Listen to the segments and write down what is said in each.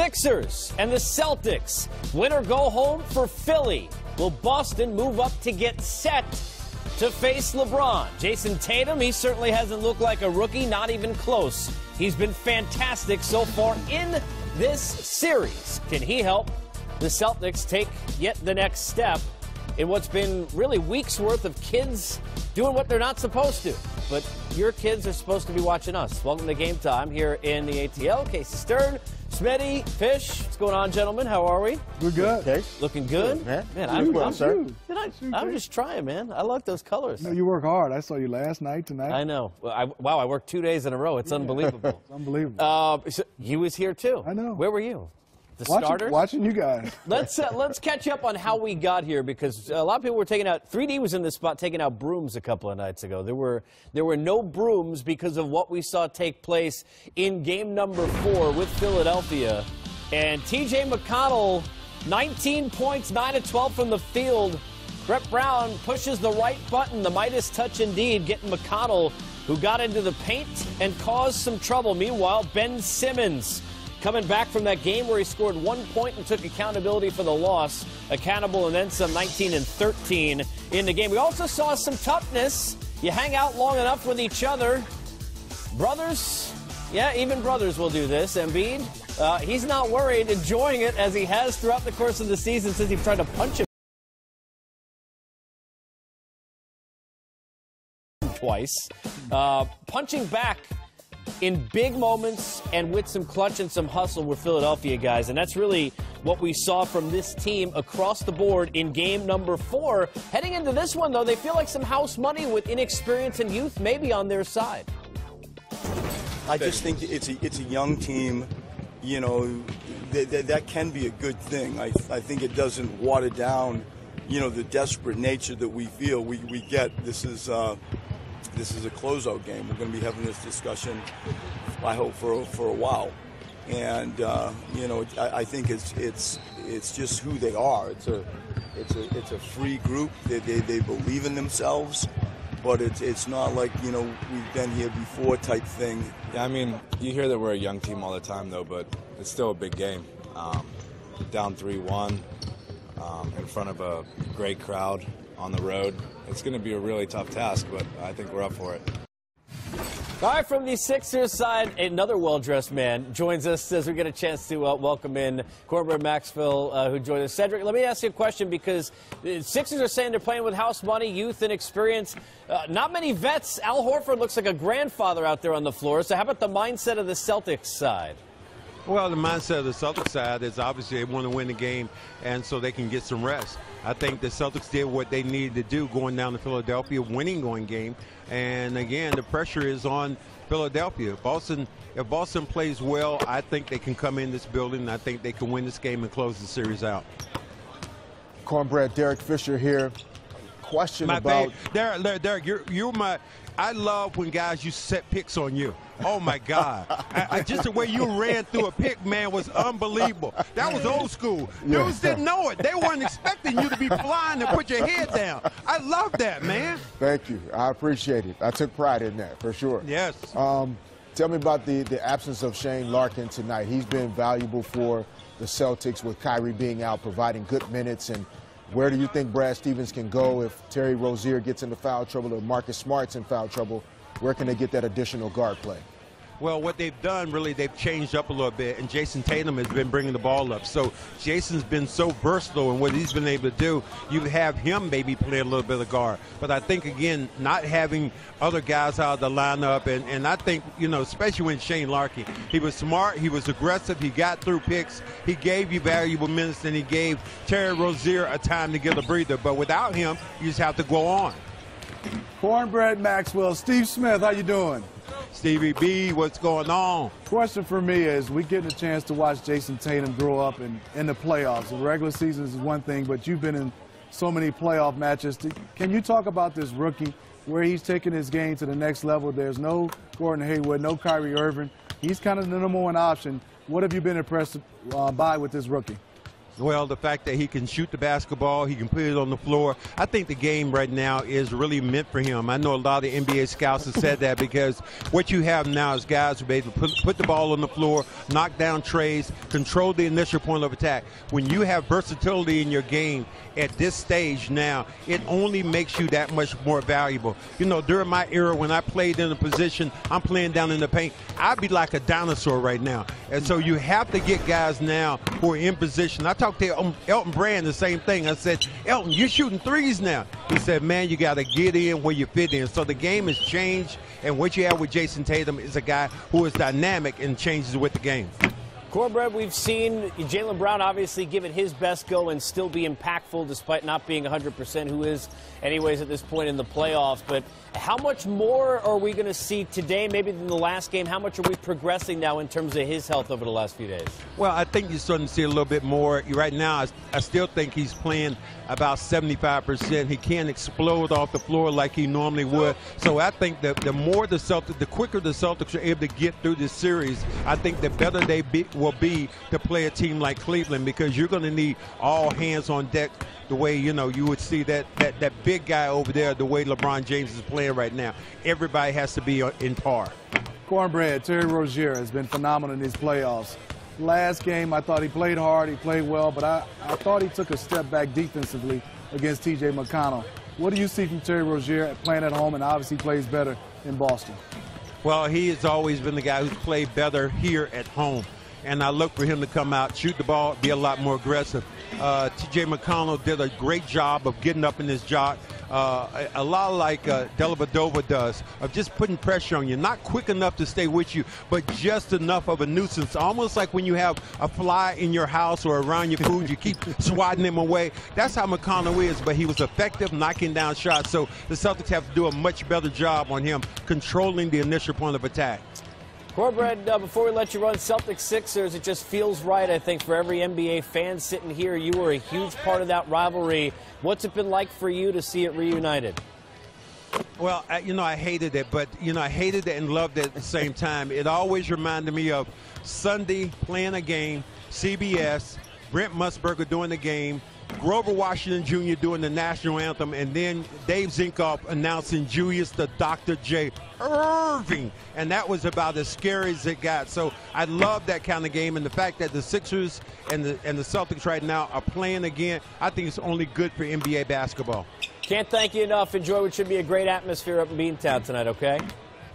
Sixers and the Celtics. Win or go home for Philly. Will Boston move up to get set to face LeBron? Jason Tatum, he certainly hasn't looked like a rookie, not even close. He's been fantastic so far in this series. Can he help the Celtics take yet the next step in what's been really weeks worth of kids doing what they're not supposed to? But your kids are supposed to be watching us. Welcome to Game Time here in the ATL. Casey Stern, Smitty, Fish. What's going on, gentlemen? How are we? We're good. Okay. Looking good? Man, I'm just trying, man. I like those colors. No, you work hard. I saw you last night, tonight. I know. Wow, I worked 2 days in a row. It's unbelievable. It's unbelievable. So he was here, too. I know. Where were you? The starters? Watching you guys. Let's catch up on how we got here, because a lot of people were taking out. 3D was in this spot taking out brooms a couple of nights ago. There were no brooms because of what we saw take place in game number 4 with Philadelphia. And T.J. McConnell, 19 points, 9 of 12 from the field. Brett Brown pushes the right button, the Midas touch indeed, getting McConnell, who got into the paint and caused some trouble. Meanwhile, Ben Simmons, coming back from that game where he scored 1 point and took accountability for the loss. Accountable and then some, 19 and 13 in the game. We also saw some toughness. You hang out long enough with each other. Brothers, yeah, even brothers will do this. Embiid, he's not worried, enjoying it as he has throughout the course of the season since he tried to punch him twice. Punching back in big moments and with some clutch and some hustle with Philadelphia guys. And that's really what we saw from this team across the board in game number 4. Heading into this one, though, they feel like some house money with inexperience and youth maybe on their side. I just think it's a young team. You know, that can be a good thing. I think it doesn't water down, you know, the desperate nature that we feel. We get this is a closeout game. We're going to be having this discussion, I hope, for a while. And you know, I think it's just who they are. It's a free group. They believe in themselves, but it's not like, you know, we've been here before type thing. Yeah, I mean, you hear that we're a young team all the time, though, but it's still a big game. Down 3-1 in front of a great crowd on the road. It's going to be a really tough task, but I think we're up for it. All right, from the Sixers side, another well-dressed man joins us as we get a chance to welcome in Cornbread Maxwell, who joined us. Cedric, let me ask you a question, because the Sixers are saying they're playing with house money, youth, and experience. Not many vets. Al Horford looks like a grandfather out there on the floor. So how about the mindset of the Celtics side? Well, the mindset of the Celtics side is obviously they want to win the game, and so they can get some rest. I think the Celtics did what they needed to do going down to Philadelphia, winning going game. And again, the pressure is on Philadelphia. If Boston plays well, I think they can come in this building, and I think they can win this game and close the series out. Cornbread, Derek Fisher here. Question about Derek, you're my. I love when guys you set picks on you. Oh my God! Just the way you ran through a pick, man, was unbelievable. That was old school. Dudes didn't know it. They weren't expecting you to be flying and put your head down. I love that, man. Thank you. I appreciate it. I took pride in that for sure. Yes. Tell me about the absence of Shane Larkin tonight. He's been valuable for the Celtics with Kyrie being out, providing good minutes. And where do you think Brad Stevens can go if Terry Rozier gets into foul trouble or Marcus Smart's in foul trouble? Where can they get that additional guard play? Well, what they've done, really, they've changed up a little bit, and Jason Tatum has been bringing the ball up. So Jason's been so versatile in what he's been able to do. You have him maybe play a little bit of guard. But I think, again, not having other guys out of the lineup, and I think, you know, especially when Shane Larkin, he was smart, he was aggressive, he got through picks, he gave you valuable minutes, and he gave Terry Rozier a time to get a breather. But without him, you just have to go on. Cornbread Maxwell, Steve Smith, how you doing? Stevie B, what's going on? Question for me is, we getting a chance to watch Jason Tatum grow up in the playoffs. The regular season is one thing, but you've been in so many playoff matches. Can you talk about this rookie, where he's taking his game to the next level? There's no Gordon Hayward, no Kyrie Irving. He's kind of the #1 option. What have you been impressed by with this rookie? Well, the fact that he can shoot the basketball, he can put it on the floor. I think the game right now is really meant for him. I know a lot of NBA scouts have said that because what you have now is guys who are able to put the ball on the floor, knock down trays, control the initial point of attack. When you have versatility in your game at this stage now, it only makes you that much more valuable. You know, during my era when I played in a position, I'm playing down in the paint, I'd be like a dinosaur right now. And so you have to get guys now who are in position. I talked to Elton Brand the same thing. I said, Elton, you're shooting threes now. He said, man, you got to get in where you fit in. So the game has changed, and what you have with Jason Tatum is a guy who is dynamic and changes with the game. Cornbread, we've seen Jaylen Brown obviously give it his best go and still be impactful despite not being 100%, who is anyways at this point in the playoffs. But how much more are we going to see today, maybe than the last game? How much are we progressing now in terms of his health over the last few days? Well, I think you're starting to see a little bit more. Right now, I still think he's playing about 75%. He can't explode off the floor like he normally would. So I think that the quicker the Celtics are able to get through this series, I think the better they will be to play a team like Cleveland, because you're going to need all hands on deck the way, you know, you would see that big guy over there, the way LeBron James is playing right now. Everybody has to be in par. Cornbread, Terry Rozier has been phenomenal in these playoffs. Last game, I thought he played hard, he played well, but I thought he took a step back defensively against T.J. McConnell. What do you see from Terry Rozier playing at home, and obviously plays better in Boston? Well, he has always been the guy who's played better here at home. And I look for him to come out, shoot the ball, be a lot more aggressive. T.J. McConnell did a great job of getting up in his jog, a lot like Dellavedova does, of just putting pressure on you. Not quick enough to stay with you, but just enough of a nuisance. Almost like when you have a fly in your house or around your food, you keep swatting him away. That's how McConnell is, but he was effective knocking down shots. So the Celtics have to do a much better job on him controlling the initial point of attack. Cornbread, before we let you run Celtics Sixers, it just feels right, I think, for every NBA fan sitting here. You were a huge part of that rivalry. What's it been like for you to see it reunited? Well, I hated it, but, I hated it and loved it at the same time. It always reminded me of Sunday playing a game, CBS, Brent Musburger doing the game, Grover Washington Jr. doing the national anthem, and then Dave Zinkoff announcing Julius the Dr. J. Irving. And that was about as scary as it got. So I love that kind of game, and the fact that the Sixers and the Celtics right now are playing again, I think it's only good for NBA basketball. Can't thank you enough. Enjoy what should be a great atmosphere up in Beantown tonight, okay?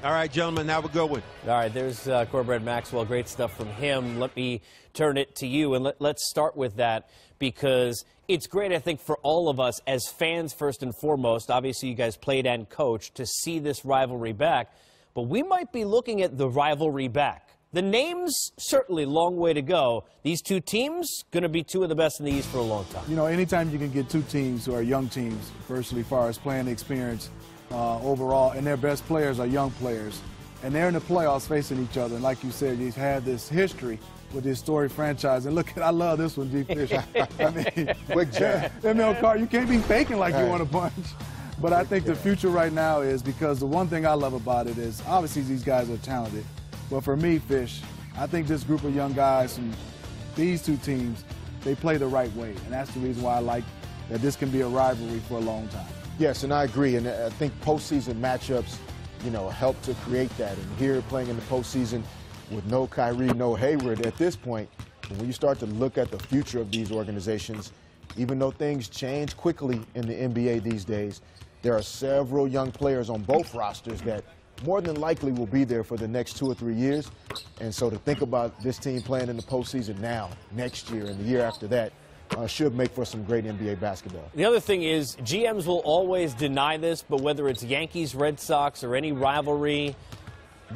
All right, gentlemen, have a good one. All right, there's Cornbread Maxwell. Great stuff from him. Let me turn it to you, and let's start with that, because it's great, I think, for all of us as fans first and foremost. Obviously, you guys played and coached to see this rivalry back, but we might be looking at the rivalry back. The names, certainly long way to go. These two teams, going to be two of the best in the East for a long time. You know, anytime you can get two teams who are young teams, firstly, as far as playing experience, overall, and their best players are young players, and they're in the playoffs facing each other. And like you said, you've had this history with this storied franchise. And look, I love this one, D-Fish. I mean, quick jab. ML Carr, you can't be faking like you want to punch. But I think the future right now is, because the one thing I love about it is, obviously these guys are talented. But for me, Fish, I think this group of young guys from these two teams, they play the right way. And that's the reason why I like that this can be a rivalry for a long time. Yes, and I agree. And I think postseason matchups, help to create that. And here, playing in the postseason with no Kyrie, no Hayward at this point, when you start to look at the future of these organizations, even though things change quickly in the NBA these days, there are several young players on both rosters that more than likely will be there for the next 2 or 3 years. And so to think about this team playing in the postseason now, next year, and the year after that, should make for some great NBA basketball. The other thing is, GMs will always deny this, but whether it's Yankees, Red Sox, or any rivalry,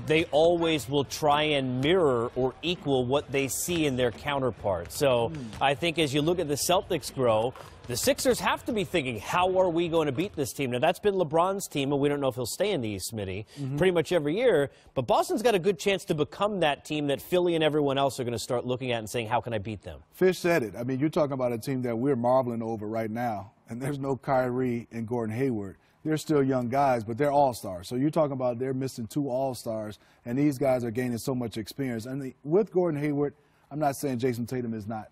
they always will try and mirror or equal what they see in their counterparts. So I think as you look at the Celtics grow, the Sixers have to be thinking, how are we going to beat this team? Now, that's been LeBron's team, and we don't know if he'll stay in the East, Smitty, pretty much every year. But Boston's got a good chance to become that team that Philly and everyone else are going to start looking at and saying, how can I beat them? Fish said it. I mean, you're talking about a team that we're marveling over right now, and there's no Kyrie and Gordon Hayward. They're still young guys, but they're all-stars. So you're talking about they're missing 2 all-stars, and these guys are gaining so much experience. And with Gordon Hayward, I'm not saying Jason Tatum is not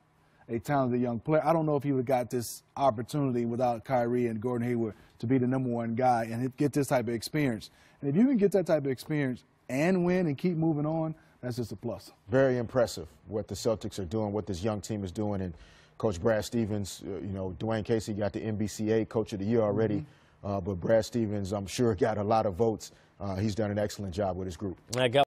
a talented young player. I don't know if he would have got this opportunity without Kyrie and Gordon Hayward to be the #1 guy and get this type of experience. And if you can get that type of experience and win and keep moving on, that's just a plus. Very impressive what the Celtics are doing, what this young team is doing. And Coach Brad Stevens, you know, Dwayne Casey got the NBCA Coach of the Year already. But Brad Stevens, I'm sure, got a lot of votes. He's done an excellent job with his group.